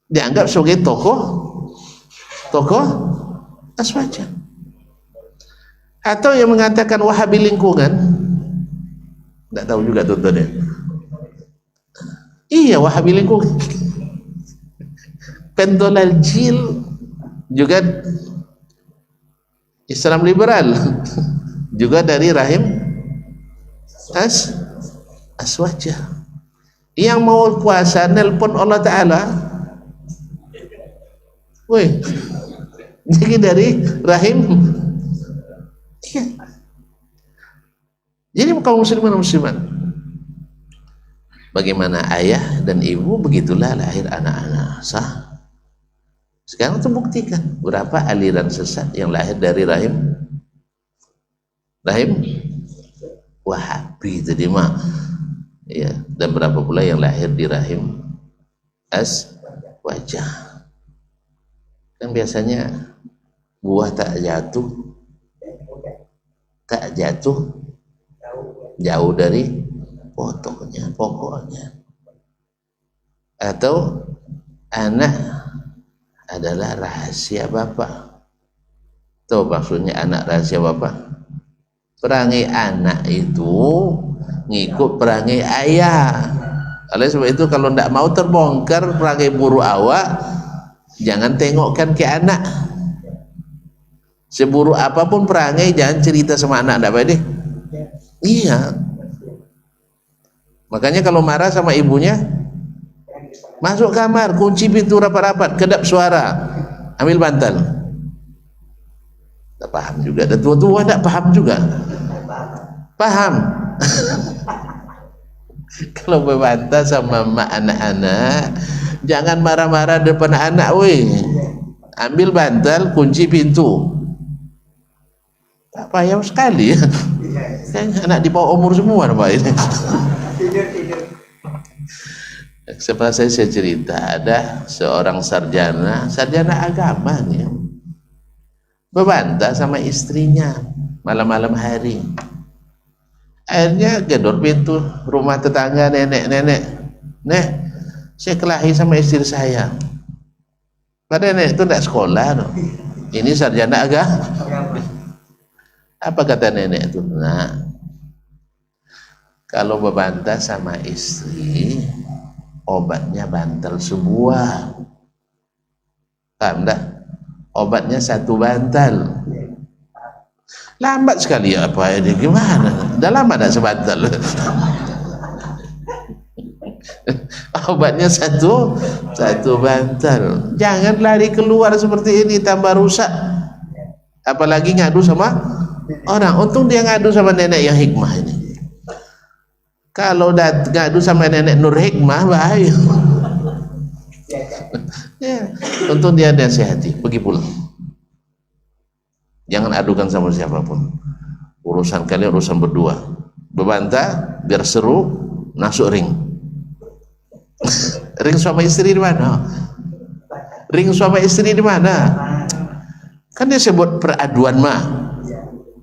Dianggap sebagai tokoh Aswaja. Atau yang mengatakan Wahabi lingkungan, tidak tahu juga tuh-tuh. Iya, Wahabi lingkungan. Pendolal Jil juga Islam liberal, juga dari rahim Aswaja. Yang mau puasa nelpon Allah Ta'ala, woi, jadi dari rahim. Ya. Jadi kaum muslimin dan muslimat, bagaimana ayah dan ibu, begitulah lahir anak-anak sah. Sekarang tuh buktikan berapa aliran sesat yang lahir dari rahim Wahabi tadi mah, ya, dan berapa pula yang lahir di rahim wajah. Kan biasanya buah tak jatuh jauh dari pokoknya. Atau anak adalah rahasia bapak. Tahu maksudnya anak rahasia bapak? Perangai anak itu ngikut perangai ayah. Oleh sebab itu kalau tidak mau terbongkar perangai buruk awak, jangan tengokkan ke anak. Seburuk apapun perangai, jangan cerita sama anak, tidak boleh. Iya. Makanya kalau marah sama ibunya, masuk kamar, kunci pintu rapat-rapat, kedap suara, ambil bantal. Tak paham juga, dan tua-tua tak paham juga. Paham. Kalau berbantah sama mak anak-anak, jangan marah-marah depan anak, weh. Ambil bantal, kunci pintu. Tak payah sekali ya. Kan anak di bawah umur semua nampak ini. Seperti saya cerita, ada seorang sarjana agama nih, berbantah sama istrinya malam-malam hari. Akhirnya gedor pintu rumah tetangga, nenek, saya kelahi sama istri saya. Padahal nenek itu tidak sekolah, no. Ini sarjana agama. Apa kata nenek itu? Nah, kalau berbantah sama istri, obatnya bantal sebuah. Paham dah? Obatnya satu bantal. Lambat sekali ya, apa ini gimana? Dah lama dah sebantal. Obatnya satu bantal. Jangan lari keluar seperti ini, tambah rusak. Apalagi ngadu sama orang. Untung dia ngadu sama nenek yang hikmah ini. Kalau ngadu sama nenek Nur Hikmah, bahaya. Ya, untung dia nasihati, pergi pulang. Jangan adukan sama siapapun. Urusan kalian urusan berdua. Berbantah biar seru, masuk ring. Ring suami istri di mana? Ring suami istri di mana? Kan dia sebut peraduan mah.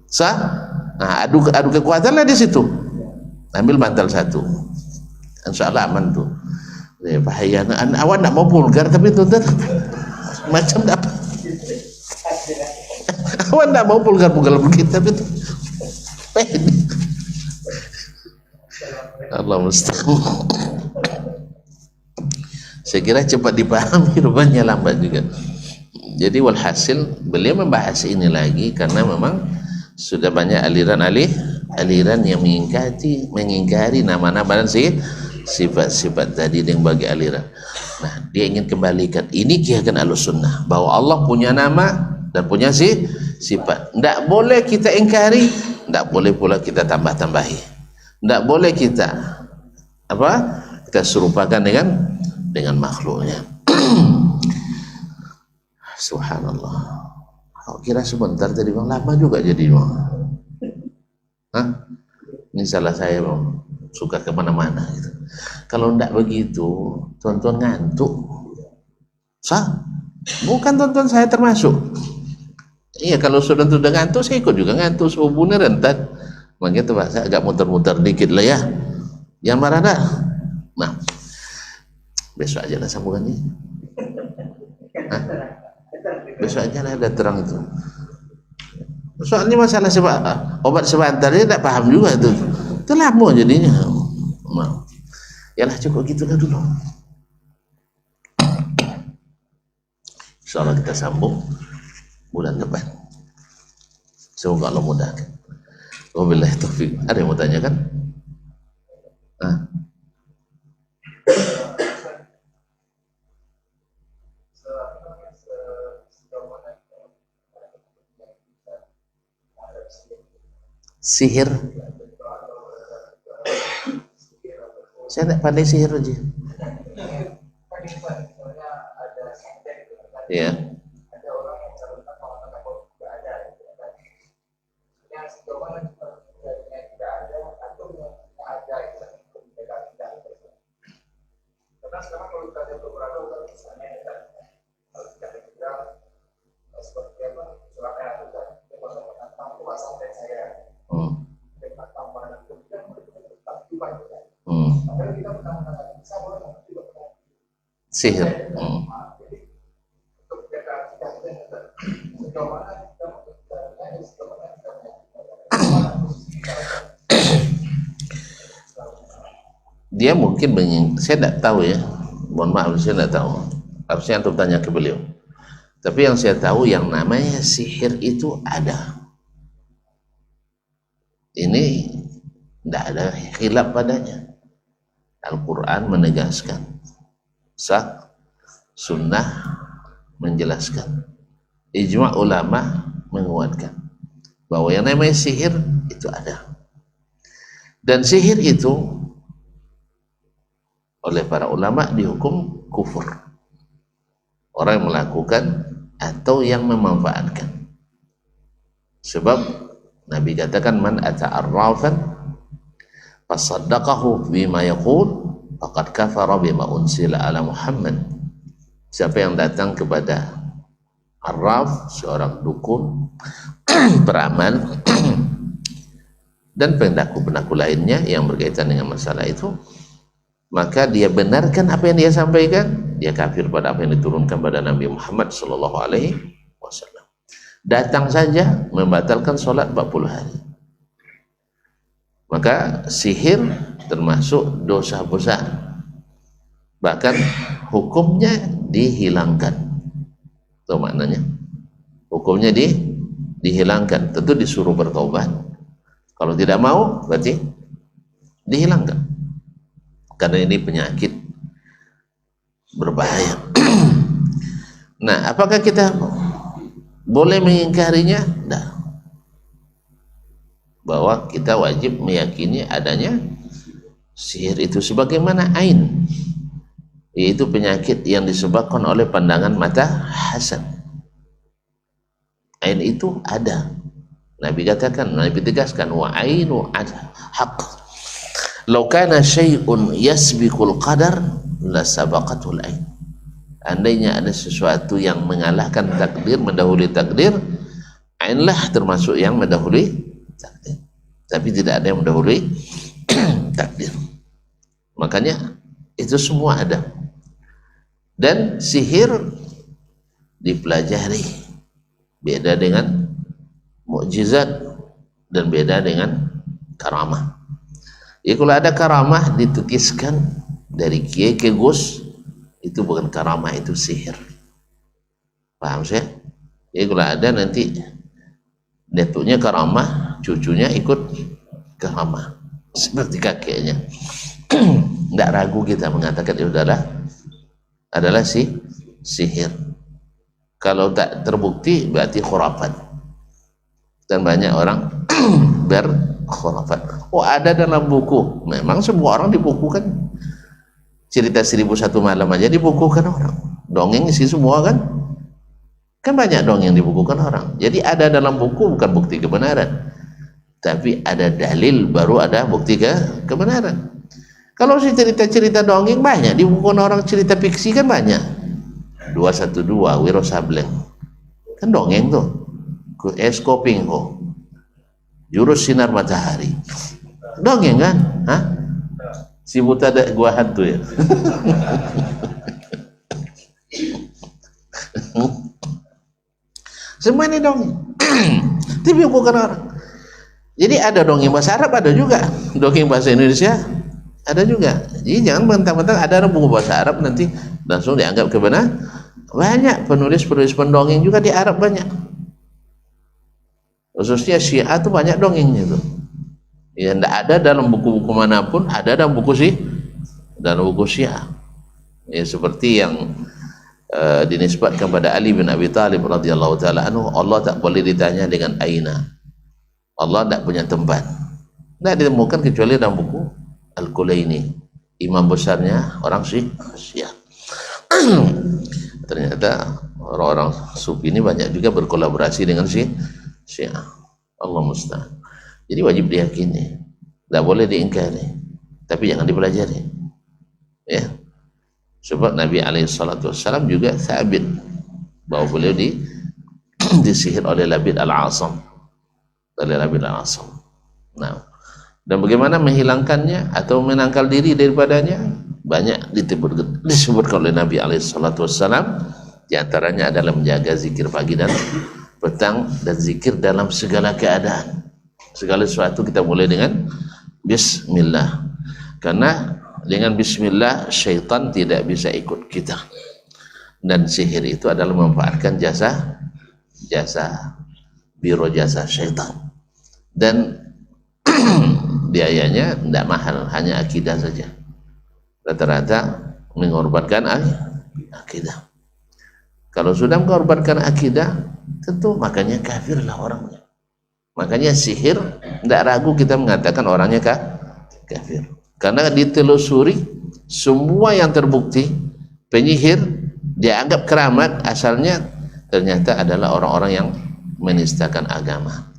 Sah? Nah, adu kekuatan lah di situ. Ambil bantal satu. Insyaallah aman tuh. Bahaya. Awak nak mau vulgar tapi tuh macam apa? Awak tidak mau vulgar-vulgar begitu, tapi itu Allah mustahil. Saya kira cepat dipahami, rupanya lambat juga. Jadi walhasil beliau membahas ini lagi karena memang sudah banyak aliran yang mengingkari nama-nama dan sifat-sifat tadi yang bagi aliran. Nah, dia ingin kembalikan ini keyakinan Ahlussunnah bahwa Allah punya nama dan punya sifat. Tidak boleh kita ingkari, tidak boleh pula kita tambah-tambahi. Tidak boleh kita kita serupakan dengan makhluknya. Subhanallah. Kau kira sebentar tadi bang, lama juga jadi bang. Hah? Ini salah saya bang, suka kemana-mana gitu. Kalau tidak begitu, tuan-tuan ngantuk. Sah? Bukan tuan-tuan saya termasuk. Iya, kalau sudah ngantuk, saya ikut juga ngantuk, subuhnya rentan. Makanya tuh saya agak muter-muter dikit lah ya. Yang marah dah. Nah, besok aja lah sambungannya. Hah? Besok aja lah ada terang itu. Soalnya masalah obat sebentar dia tidak paham juga tuh. Itu lama jadinya. Nah, yalah cukup gitulah dulu. Insyaallah kita sambung bulan depan. Semoga Allah mudahkan. Wabillahi taufik. Ada yang mau tanya kan? Sihir Saya tidak pandai sihir aja. Ya. Sihir. Dia mungkin saya tidak tahu ya, mohon maaf saya tidak tahu, harusnya antum tanya ke beliau. Tapi yang saya tahu yang namanya sihir itu ada. Ini tidak ada khilaf padanya. Al-Quran menegaskan, sah, sunnah menjelaskan, ijma' ulama menguatkan bahwa yang namanya sihir itu ada. Dan sihir itu oleh para ulama dihukum kufur, orang yang melakukan atau yang memanfaatkan. Sebab Nabi katakan, man ata'arrafan fasaddaqahu bima yaqul faqad kafara bima unsila ala Muhammad. Siapa yang datang kepada arraf, seorang dukun, peramal dan pendaku-pendaku lainnya yang berkaitan dengan masalah itu, maka dia benarkan apa yang dia sampaikan, dia kafir pada apa yang diturunkan pada Nabi Muhammad sallallahu alaihi wasallam. Datang saja membatalkan sholat 40 hari. Maka sihir termasuk dosa besar, bahkan hukumnya dihilangkan. Itu maknanya, hukumnya dihilangkan. Tentu disuruh bertobat. Kalau tidak mau berarti dihilangkan, karena ini penyakit berbahaya. Nah, apakah kita boleh mengingkarinya? Tidak. Bahwa kita wajib meyakini adanya sihir itu sebagaimana ain, yaitu penyakit yang disebabkan oleh pandangan mata hasad. Ain itu ada. Nabi katakan, Nabi tegaskan, wa ainu haq. Lau kana syai'un yasbiqul qadar la sabaqatul ain. Andainya ada sesuatu yang mengalahkan takdir, mendahului takdir, ainlah termasuk yang mendahului takdir. Tapi tidak ada yang mendahului takdir. Makanya itu semua ada. Dan sihir dipelajari, beda dengan mukjizat dan beda dengan karamah. Ya, kalau ada karamah ditukiskan dari kiai ke gus, itu bukan karamah, itu sihir. Paham saya? Ya, kalau ada nanti datuknya karamah, cucunya ikut karamah seperti kakeknya. Tidak ragu kita mengatakan itu adalah sihir. Kalau tak terbukti berarti khurafat. Dan banyak orang berkhurafat. Oh, ada dalam buku. Memang semua orang dibukukan. Cerita 1001 malam aja dibukukan orang. Dongeng isi semua kan? Kan banyak dongeng dibukukan orang. Jadi ada dalam buku bukan bukti kebenaran. Tapi ada dalil baru ada bukti kebenaran. Kalau si cerita-cerita dongeng banyak dibukukan orang, cerita fiksi kan banyak. 212 Wiro Sableng. Kan dongeng tuh. Es Koping ho, jurus sinar matahari, dongeng kan? Hah? Si buta ada gua hantu ya. Semua ini dongeng. Tapi bukan orang. Jadi ada dongeng bahasa Arab, ada juga dongeng bahasa Indonesia, ada juga. Jadi jangan mentang-mentang ada buku bahasa Arab nanti langsung dianggap kebenaran. Banyak penulis-penulis pendongeng juga di Arab banyak. Khususnya Syiah itu banyak dongengnya itu. Ya, tidak ada dalam buku-buku manapun, ada dalam buku Syiah. Ya, seperti yang dinisbatkan pada Ali bin Abi Thalib radhiyallahu taala anhu, Allah tak boleh ditanya dengan aina. Allah tak punya tempat. Tidak ditemukan kecuali dalam buku Al-Kulaini imam besarnya orang Syiah. Ternyata orang-orang sufi ini banyak juga berkolaborasi dengan Syiah. Allah musta'an. Jadi wajib diyakini, tidak boleh diingkari, tapi jangan dipelajari. Ya, sebab Nabi SAW juga sabit bahwa beliau disihir oleh Labid Al-Asam, Nah, dan bagaimana menghilangkannya atau menangkal diri daripadanya, banyak disebutkan oleh Nabi SAW. Di antaranya adalah menjaga zikir pagi dan petang, dan zikir dalam segala keadaan. Segala sesuatu kita mulai dengan Bismillah, karena dengan Bismillah syaitan tidak bisa ikut kita. Dan sihir itu adalah memanfaatkan jasa biro jasa syaitan, dan biayanya tidak mahal, hanya akidah saja. Rata-rata mengorbankan akidah. Kalau sudah mengorbankan akidah, tentu makanya kafirlah orangnya. Makanya sihir, tidak ragu kita mengatakan orangnya kafir, karena ditelusuri semua yang terbukti penyihir dianggap keramat, asalnya ternyata adalah orang-orang yang menistakan agama.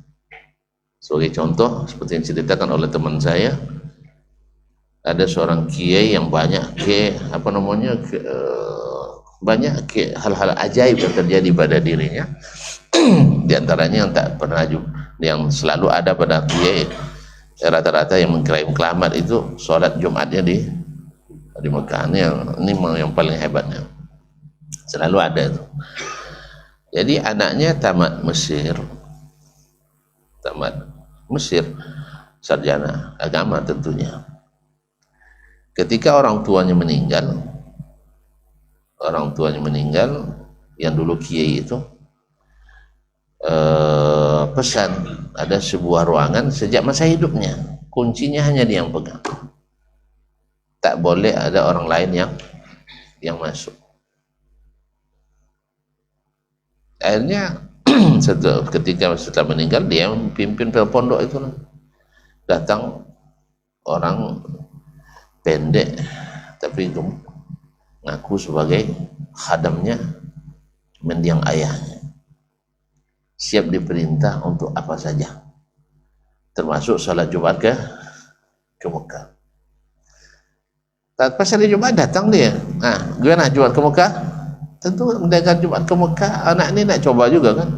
Sebagai contoh, seperti yang diceritakan oleh teman saya, ada seorang kiai yang banyak hal-hal ajaib yang terjadi pada dirinya. Di antaranya yang tak pernah, yang selalu ada pada kiai rata-rata yang mengklaim keramat itu sholat Jumatnya di Mekah. Ini yang paling hebatnya, selalu ada itu. Jadi anaknya tamat Mesir, sarjana agama tentunya. Ketika orang tuanya meninggal, yang dulu kiai itu pesan, ada sebuah ruangan sejak masa hidupnya, kuncinya hanya dia yang pegang, tak boleh ada orang lain yang masuk. Akhirnya ketika setelah meninggal, dia pimpin pondok itu. Datang orang pendek tapi itu ngaku sebagai khadamnya, mendiang ayahnya, siap diperintah untuk apa saja, termasuk salat Jumat ke Mekah. Pas hari Jumat datang dia, gimana Jumat ke Mekah? Tentu mendagang Jumat ke Mekah, anak ini nak coba juga kan,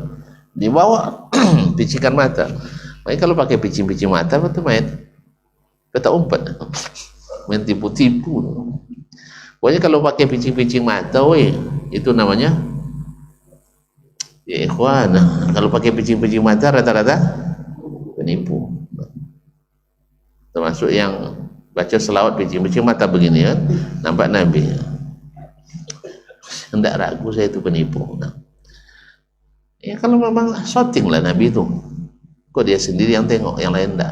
dibawa picikan mata. Makanya kalau pakai picing-picing mata betul main peta umpet, main tipu-tipu. Pokoknya kalau pakai picing-picing mata, itu namanya ya ikhwan. Kalau pakai picing-picing mata rata-rata penipu. Termasuk yang baca selawat picing-picing mata begini kan, nampak Nabi. Tidak ragu saya itu penipu. Ya kalau memang shooting lah Nabi itu, kok dia sendiri yang tengok, yang lain enggak.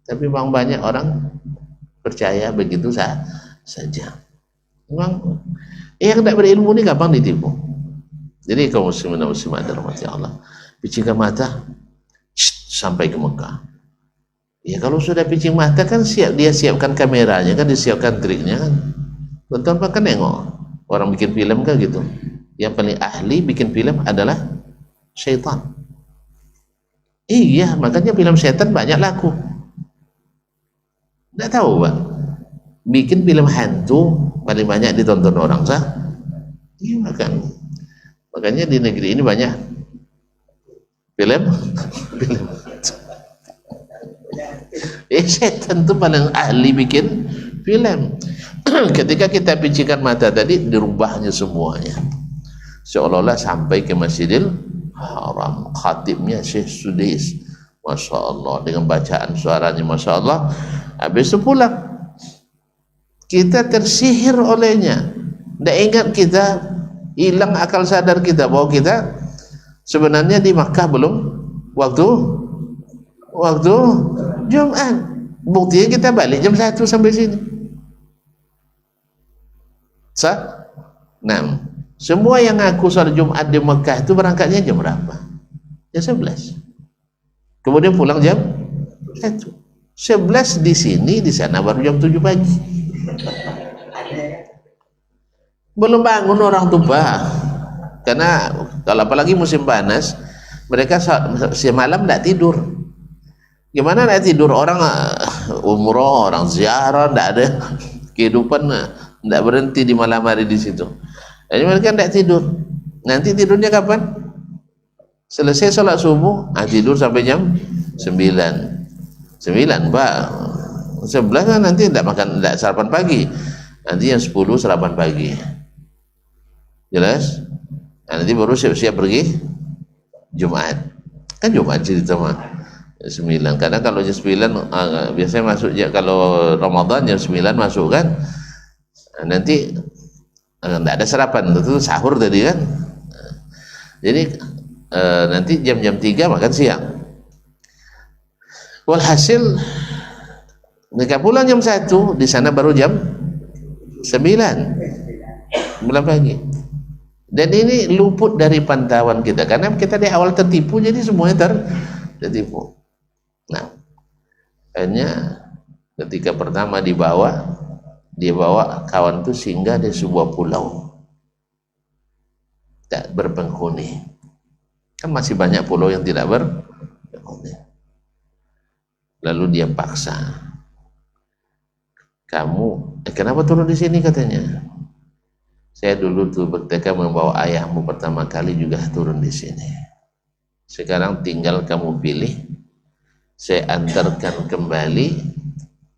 Tapi memang banyak orang percaya begitu saja. Memang yang tidak berilmu ini gampang ditipu. Jadi kaum muslimin dan muslimat dirahmati Allah, picingkan mata sampai ke Mekah. Ya kalau sudah picing mata kan dia siapkan kameranya kan, disiapkan triknya kan. Tonton kan nengok. Orang bikin film kan gitu. Yang paling ahli bikin film adalah syaitan. Iya, makanya film setan banyak laku. Tidak tahu Pak, bikin film hantu paling banyak ditonton orang iya, makanya di negeri ini banyak film setan tuh paling ahli bikin film. Ketika kita picingkan mata tadi, dirubahnya semuanya seolah-olah sampai ke Masjidil Haram. Khatibnya Syekh Sudais, Masya Allah, dengan bacaan suaranya Masya Allah. Habis itu pulang, kita tersihir olehnya. Tidak ingat kita, hilang akal sadar kita bahwa kita sebenarnya di Makkah belum waktu Jumat. Buktinya kita balik jam 1 sampai sini. Semua yang ngaku salat Jumat di Mekah itu berangkatnya jam berapa? Jam 11. Kemudian pulang jam 1. 11 di sini, di sana baru jam 7 pagi. belum bangun orang tua. Karena kalau apalagi musim panas, mereka semalam tidak tidur. Gimana tidak tidur? Orang umroh, orang ziarah, tidak ada kehidupan, tidak berhenti di malam hari di situ. Jadi mereka tidak tidur. Nanti tidurnya kapan? Selesai sholat subuh, tidur sampai jam 9 Pak. 11 kan nanti tidak makan, tidak sarapan pagi. Nanti jam 10 sarapan pagi. Jelas? Nanti baru siap-siap pergi Jumat. Kan Jumat cerita mah 9. Kadang kalau jam 9 biasanya masuk ya, kalau Ramadan jam 9 masuk kan. Nanti tidak ada sarapan, itu sahur tadi kan. Jadi nanti jam-jam 3 makan siang. Walhasil mereka pulang jam 1, di sana baru jam 9 pagi. Dan ini luput dari pantauan kita karena kita di awal tertipu, jadi semuanya tertipu. Nah, akhirnya ketika pertama dia bawa kawan itu singgah di sebuah pulau tak berpenghuni. Kan masih banyak pulau yang tidak berpenghuni. Lalu dia paksa, kamu kenapa turun di sini, katanya. Saya dulu tuh ketika membawa ayahmu pertama kali juga turun di sini. Sekarang tinggal kamu pilih, saya antarkan kembali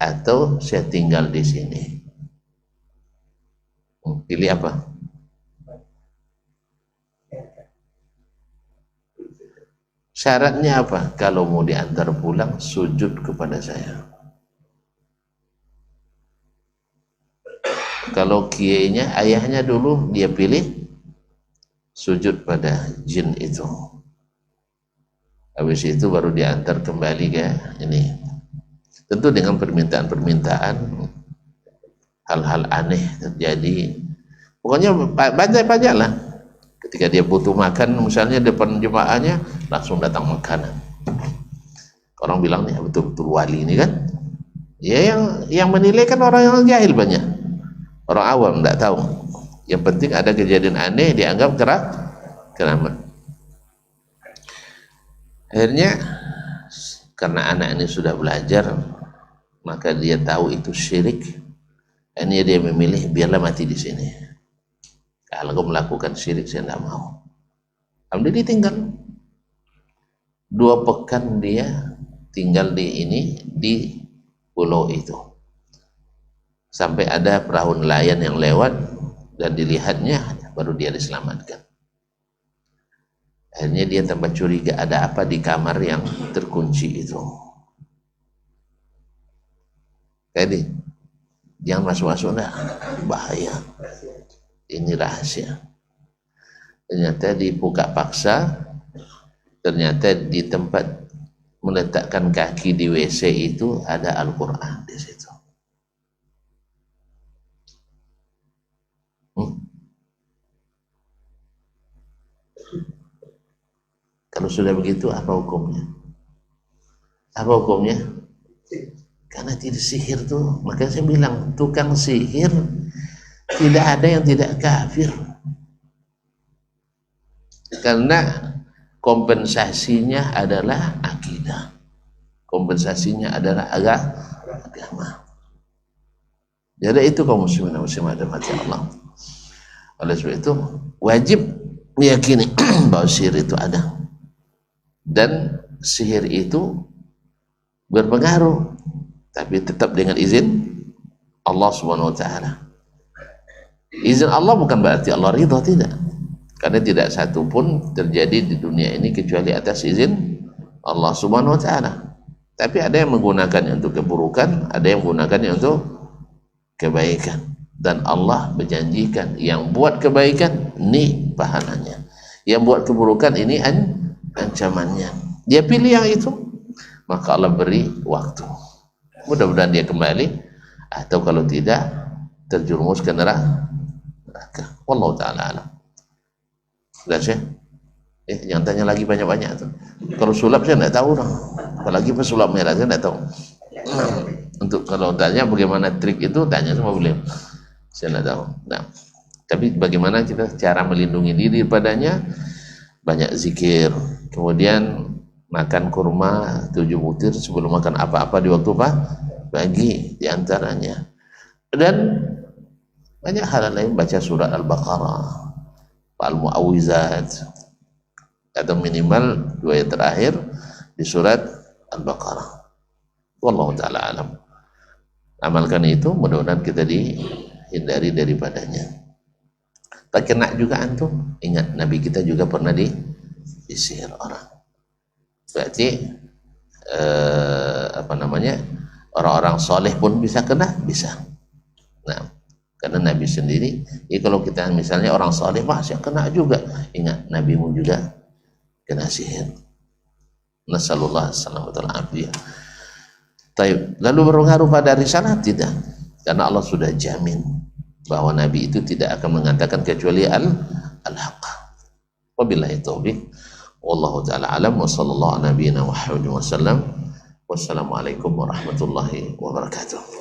atau saya tinggal di sini. Pilih apa? Syaratnya apa? Kalau mau diantar pulang, sujud kepada saya. Kalau kiainya, ayahnya dulu dia pilih sujud pada jin itu. Habis itu baru diantar kembali ke ini. Tentu dengan permintaan-permintaan, hal-hal aneh terjadi. Pokoknya banyak lah. Ketika dia butuh makan, misalnya depan jemaahnya, langsung datang makanan. Orang bilang nih betul-betul wali ini kan. Ya yang menilai kan orang yang jahil banyak. Orang awam tidak tahu. Yang penting ada kejadian aneh dianggap keramat. Akhirnya karena anak ini sudah belajar, maka dia tahu itu syirik. Akhirnya dia memilih biarlah mati di sini. Kalau kau melakukan syirik saya tidak mau. Alhamdulillah ditinggal. 2 pekan dia tinggal di pulau itu. Sampai ada perahu nelayan yang lewat dan dilihatnya, baru dia diselamatkan. Akhirnya dia tambah curiga ada apa di kamar yang terkunci itu. Jadi jangan masuk-masuk, nah, bahaya. Ini rahasia. Ternyata dibuka paksa, ternyata di tempat meletakkan kaki di WC itu ada Al-Quran di situ. Kalau sudah begitu apa hukumnya? Apa hukumnya? Karena tidak sihir tuh, makanya saya bilang tukang sihir tidak ada yang tidak kafir. Karena kompensasinya adalah akidah, kompensasinya adalah agama. Jadi itu kaum muslimin dan muslimat dirahmati Allah. Oleh sebab itu wajib meyakini bahwa sihir itu ada, dan sihir itu berpengaruh, tapi tetap dengan izin Allah Subhanahu wa taala. Izin Allah bukan berarti Allah ridha, tidak. Karena tidak satu pun terjadi di dunia ini kecuali atas izin Allah Subhanahu wa taala. Tapi ada yang menggunakannya untuk keburukan, ada yang menggunakannya untuk kebaikan. Dan Allah berjanjikan yang buat kebaikan ini pahalanya, yang buat keburukan ini ancamannya. Dia pilih yang itu, maka Allah beri waktu. Mudah-mudahan dia kembali, atau kalau tidak terjerumus ke neraka. Wallahu ta'ala alam. Sudah saya? Jangan tanya lagi banyak-banyak tuh. Kalau sulap saya tidak tahu dong. Apalagi pesulap merah saya tidak tahu. Untuk kalau tanya bagaimana trik itu, tanya sama beliau. Saya tidak tahu. Nah. Tapi bagaimana kita cara melindungi diri padanya? Banyak zikir, kemudian makan kurma 7 butir sebelum makan apa-apa di waktu pagi diantaranya. Dan banyak hal lain, baca surat Al-Baqarah, Al-Mu'awwizat, atau minimal 2 ayat terakhir di surat Al-Baqarah. Wallahu ta'ala alam. Amalkan itu, mudah-mudahan kita dihindari daripadanya. Tak kena juga antum. Ingat, Nabi kita juga pernah disihir orang. Berarti orang-orang soleh pun bisa kena, bisa. Nah, karena Nabi sendiri, kalau kita misalnya orang soleh masih kena juga. Ingat, Nabimu juga kena sihir. Nasallallahu alaihi afiyah. Lalu berpengaruh pada risalah? Tidak, karena Allah sudah jamin bahwa Nabi itu tidak akan mengatakan kecuali al-haq. Wabillahi taufiq. Wallahu ta'ala alam wa sallallahu ala nabiyyina Muhammadin wa sallam. Wassalamualaikum warahmatullahi wabarakatuh.